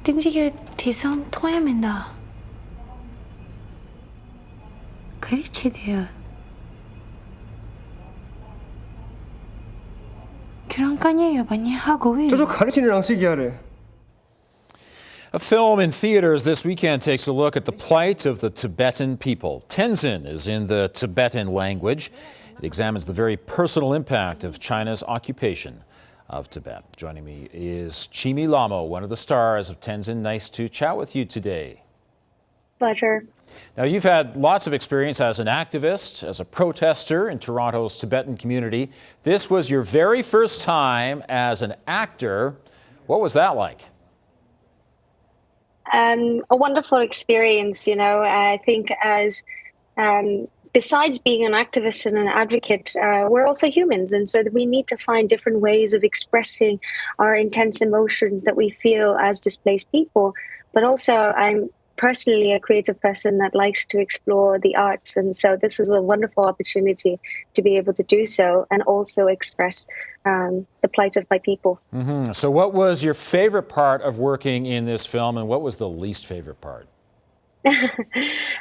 띵지게 디선 토야맨다. 그리치대요. 그런 까니에요, 많이 하고. 저저 가르치는 양식이야래. A film in theaters this weekend takes a look at the plight of the Tibetan people. Tenzin is in the Tibetan language. It examines the very personal impact of China's occupation of Tibet. Joining me is Chemi Lhamo, one of the stars of Tenzin. Nice to chat with you today. Pleasure. Now, you've had lots of experience as an activist, as a protester in Toronto's Tibetan community. This was your very first time as an actor. What was that like? A wonderful experience, I think as besides being an activist and an advocate, we're also humans. And so we need to find different ways of expressing our intense emotions that we feel as displaced people. But also I'm personally a creative person that likes to explore the arts. And so this is a wonderful opportunity to be able to do so and also express the plight of my people. Mm-hmm. So what was your favorite part of working in this film, and what was the least favorite part?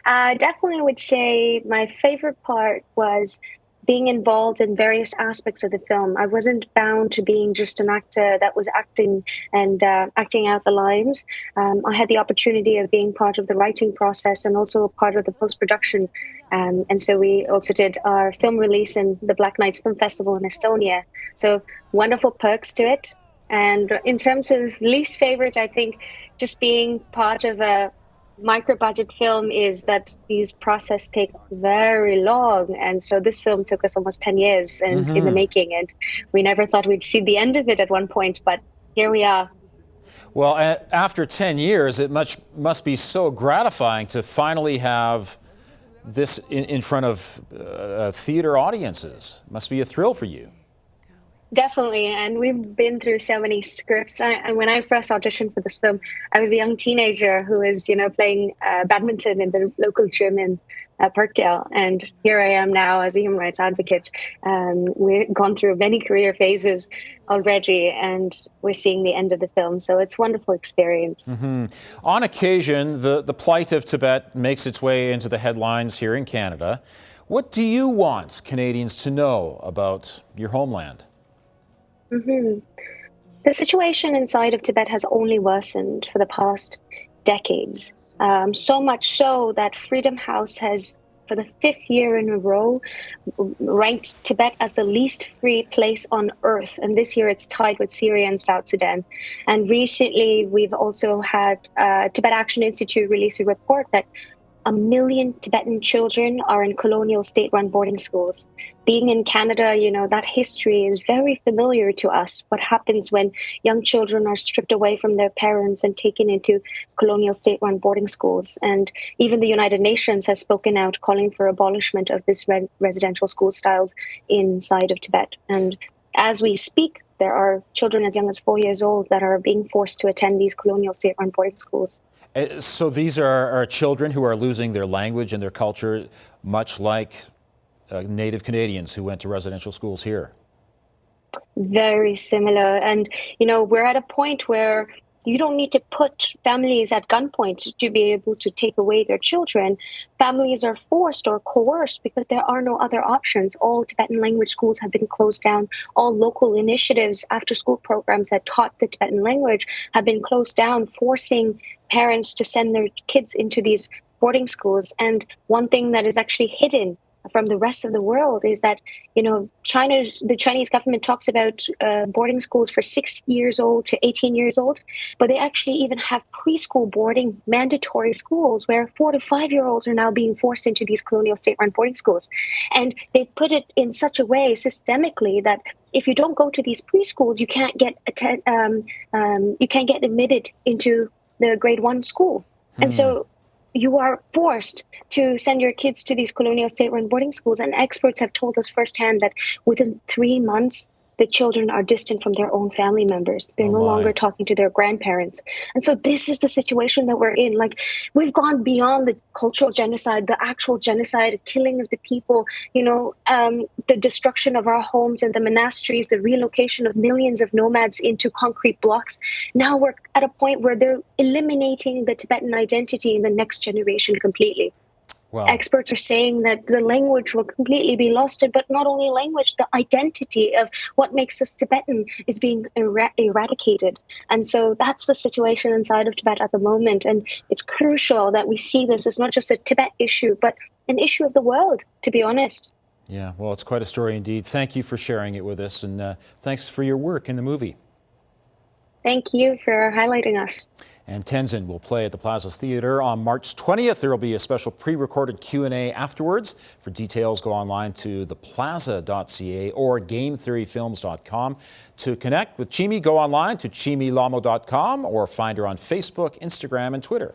I definitely would say my favorite part was being involved in various aspects of the film. I wasn't bound to being just an actor that was acting and acting out the lines. I had the opportunity of being part of the writing process and also part of the post-production. And so we also did our film release in the Black Nights Film Festival in Estonia. So wonderful perks to it. And in terms of least favorite, I think just being part of a micro-budget film is that these processes take very long. And so this film took us almost 10 years in the making. And we never thought we'd see the end of it at one point, but here we are. Well, after 10 years, it must be so gratifying to finally have this in front of theater audiences. Must be a thrill for you. Definitely, and we've been through so many scripts. And when I first auditioned for this film, I was a young teenager who was, playing badminton in the local gym in Parkdale. And here I am now as a human rights advocate. We've gone through many career phases already, and we're seeing the end of the film. So it's a wonderful experience. Mm-hmm. On occasion, the plight of Tibet makes its way into the headlines here in Canada. What do you want Canadians to know about your homeland? The situation inside of Tibet has only worsened for the past decades. So much so that Freedom House has, for the 5th year in a row, ranked Tibet as the least free place on earth. And this year it's tied with Syria and South Sudan. And recently we've also had Tibet Action Institute release a report that 1 million Tibetan children are in colonial state-run boarding schools. Being in Canada, that history is very familiar to us. What happens when young children are stripped away from their parents and taken into colonial state-run boarding schools. And even the United Nations has spoken out calling for abolishment of this residential school styles inside of Tibet. And as we speak, there are children as young as 4 years old that are being forced to attend these colonial state-run boarding schools. So these are children who are losing their language and their culture, much like Native Canadians who went to residential schools here. Very similar. And, we're at a point where you don't need to put families at gunpoint to be able to take away their children. Families are forced or coerced because there are no other options. All Tibetan language schools have been closed down. All local initiatives, after-school programs that taught the Tibetan language have been closed down, forcing parents to send their kids into these boarding schools. And one thing that is actually hidden from the rest of the world is that, the Chinese government talks about boarding schools for 6 years old to 18 years old, but they actually even have preschool boarding mandatory schools where 4 to 5 year olds are now being forced into these colonial state-run boarding schools. And they put it in such a way systemically that if you don't go to these preschools, you can't get admitted into the grade 1 school. And so you are forced to send your kids to these colonial state-run boarding schools. And experts have told us firsthand that within 3 months, the children are distant from their own family members. They're Oh, no my. longer talking to their grandparents. And so this is the situation that we're in. Like, we've gone beyond the cultural genocide, the actual genocide, killing of the people, the destruction of our homes and the monasteries, the relocation of millions of nomads into concrete blocks. Now we're at a point where they're eliminating the Tibetan identity in the next generation completely. Wow. Experts are saying that the language will completely be lost, but not only language, the identity of what makes us Tibetan is being eradicated. And so that's the situation inside of Tibet at the moment. And it's crucial that we see this as not just a Tibet issue, but an issue of the world, to be honest. Yeah, well, it's quite a story indeed. Thank you for sharing it with us, and thanks for your work in the movie. Thank you for highlighting us. And Tenzin will play at the Plaza's Theatre on March 20th. There will be a special pre-recorded Q&A afterwards. For details, go online to theplaza.ca or gametheoryfilms.com. To connect with Chemi, go online to chemilhamo.com or find her on Facebook, Instagram, and Twitter.